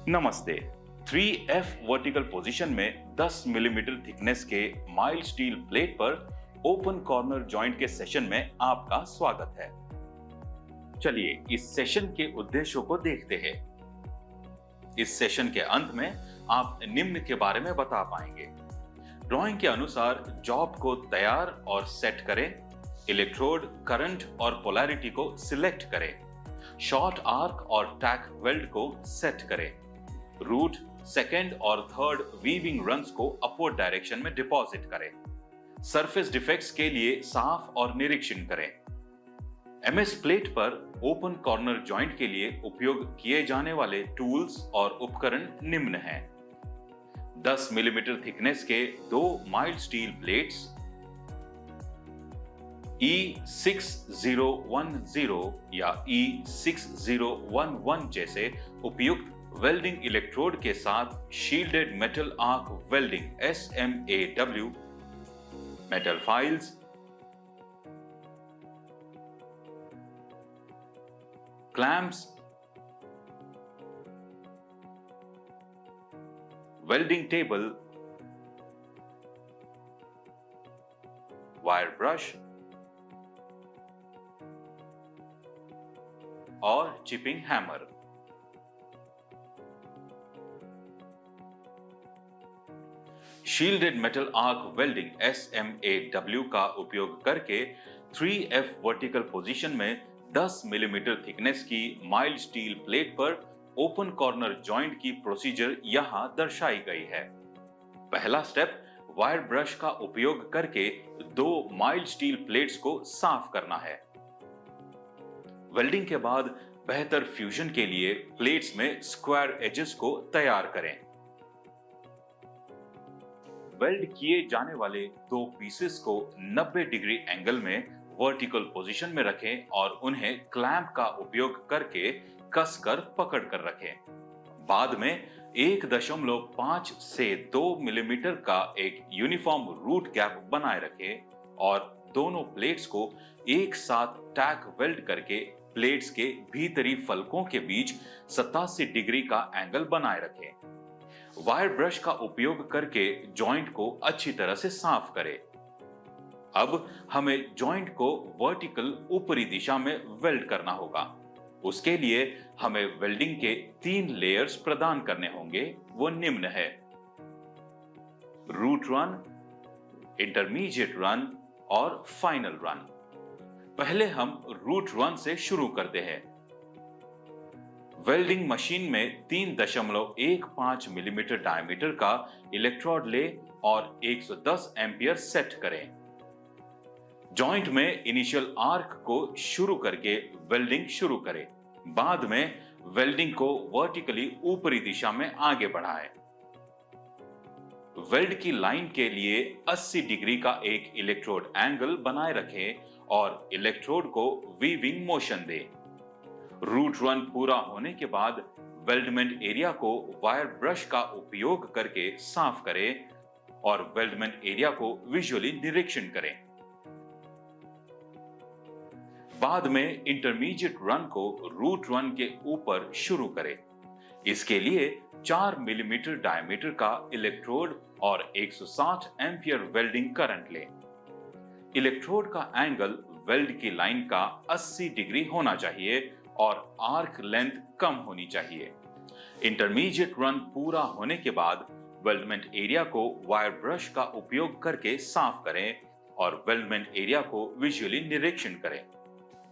नमस्ते। 3F vertical position में 10 millimetre thickness के माइल्ड स्टील प्लेट पर ओपन कॉर्नर जॉइंट के सेशन में आपका स्वागत है। चलिए इस सेशन के उद्देश्यों को देखते हैं। इस सेशन के अंत में आप निम्न के बारे में बता पाएंगे। ड्राइंग के अनुसार जॉब को तैयार और सेट करें, इलेक्ट्रोड, करंट और पोलैरिटी को सिलेक्ट करें, शॉर्ट आर्क और टैक वेल्ड को सेट करें, रूट, सेकेंड और थर्ड वीविंग रन्स को अपवर्ड डायरेक्शन में डिपॉजिट करें, सरफेस डिफेक्ट्स के लिए साफ और निरीक्षण करें। एमएस प्लेट पर ओपन कॉर्नर जॉइंट के लिए उपयोग किए जाने वाले टूल्स और उपकरण निम्न हैं। 10 मिलीमीटर थिकनेस के दो माइल्ड स्टील प्लेट्स, E6010 या E6011 जैसे उपयुक्त वेल्डिंग इलेक्ट्रोड के साथ shielded metal arc welding SMAW, metal files, clamps, welding table, wire brush और chipping hammer. Shielded metal arc welding SMAW का उपयोग करके 3F वर्टिकल पोजीशन में 10 मिलीमीटर थिकनेस की माइल्ड स्टील प्लेट पर ओपन कॉर्नर जॉइंट की प्रोसीजर यहां दर्शाई गई है। पहला स्टेप, वायर ब्रश का उपयोग करके दो माइल्ड स्टील प्लेट्स को साफ करना है। वेल्डिंग के बाद बेहतर फ्यूजन के लिए प्लेट्स में स्क्वायर एजेस को तैयार करें। वेल्ड किए जाने वाले दो पीसेस को 90 डिग्री एंगल में वर्टिकल पोजीशन में रखें और उन्हें क्लैंप का उपयोग करके कसकर पकड़ कर रखें। बाद में 1.5 से 2 मिलीमीटर का एक यूनिफॉर्म रूट गैप बनाए रखें और दोनों प्लेट्स को एक साथ टैक वेल्ड करके प्लेट्स के भीतरी फलकों के बीच 87 डिग्री का एंगल बनाए रखें। वायर ब्रश का उपयोग करके जॉइंट को अच्छी तरह से साफ करें। अब हमें जॉइंट को वर्टिकल ऊपरी दिशा में वेल्ड करना होगा। उसके लिए हमें वेल्डिंग के 3 लेयर्स प्रदान करने होंगे। वो निम्न है: रूट रन, इंटरमीडिएट रन और फाइनल रन। पहले हम रूट रन से शुरू करते हैं। वेल्डिंग मशीन में 3.15 मिलीमीटर डायमीटर का इलेक्ट्रोड ले और 110 एम्पियर सेट करें। जॉइंट में इनिशियल आर्क को शुरू करके वेल्डिंग शुरू करें। बाद में वेल्डिंग को वर्टिकली ऊपरी दिशा में आगे बढ़ाएं। वेल्ड की लाइन के लिए 80 डिग्री का एक इलेक्ट्रोड एंगल बनाए रखें और इलेक्ट्रोड को वीविंग मोशन दें। रूट रन पूरा होने के बाद वेल्डमेंट एरिया को वायर ब्रश का उपयोग करके साफ करें और वेल्डमेंट एरिया को विजुअली निरीक्षण करें। बाद में इंटरमीडिएट रन को रूट रन के ऊपर शुरू करें। इसके लिए 4 मिलीमीटर डायमीटर का इलेक्ट्रोड और 160 एम्पियर वेल्डिंग करंट लें। इलेक्ट्रोड का एंगल वेल्ड की लाइन का 80 डिग्री होना चाहिए और आर्क लेंथ कम होनी चाहिए। इंटरमीडिएट रन पूरा होने के बाद वेल्डमेंट एरिया को वायर ब्रश का उपयोग करके साफ करें और वेल्डमेंट एरिया को विजुअली निरीक्षण करें।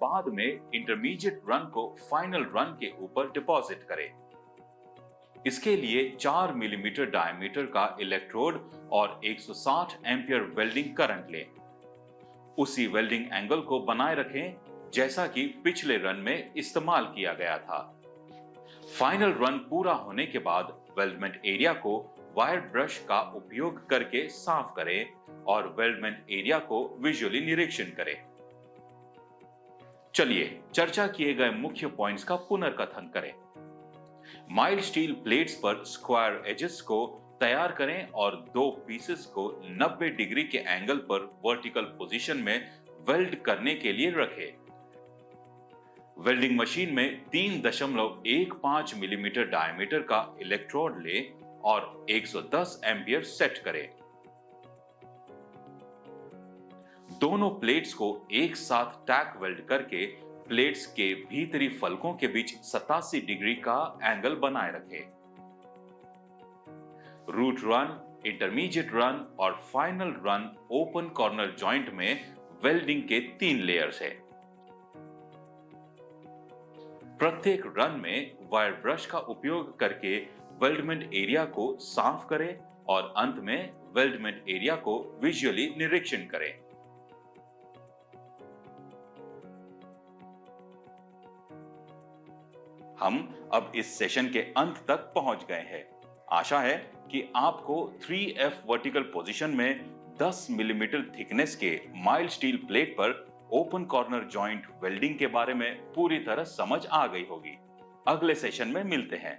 बाद में इंटरमीडिएट रन को फाइनल रन के ऊपर डिपॉजिट करें। इसके लिए 4 मिलीमीटर डायमीटर का इलेक्ट्रोड और 160 एम्पियर वेल्डिंग करंट लें। उसी वेल्डिंग एंगल को बनाए रखें जैसा कि पिछले रन में इस्तेमाल किया गया था। फाइनल रन पूरा होने के बाद वेल्डमेंट एरिया को वायर ब्रश का उपयोग करके साफ करें और वेल्डमेंट एरिया को विजुअली निरीक्षण करें। चलिए चर्चा किए गए मुख्य पॉइंट्स का पुनर्कथन करें। माइल्ड स्टील प्लेट्स पर स्क्वायर एजेस को तैयार करें और दो पीसेस को 90 डिग्री के एंगल पर वर्टिकल पोजीशन में वेल्ड करने के लिए रखें। वेल्डिंग मशीन में 3.15 मिलीमीटर डायमीटर का इलेक्ट्रोड ले और 110 एम्पियर सेट करें। दोनों प्लेट्स को एक साथ टैक वेल्ड करके प्लेट्स के भीतरी फलकों के बीच 87 डिग्री का एंगल बनाए रखें। रूट रन, इंटरमीडिएट रन और final run open corner joint में वेल्डिंग के 3 लेयर्स हैं। प्रत्येक रन में वायर ब्रश का उपयोग करके वेल्डमेंट एरिया को साफ करें और अंत में वेल्डमेंट एरिया को विजुअली निरीक्षण करें। हम अब इस सेशन के अंत तक पहुंच गए हैं। आशा है कि आपको 3F वर्टिकल पोजीशन में 10 मिलीमीटर थिकनेस के माइल्ड स्टील प्लेट पर ओपन कॉर्नर जॉइंट वेल्डिंग के बारे में पूरी तरह समझ आ गई होगी। अगले सेशन में मिलते हैं।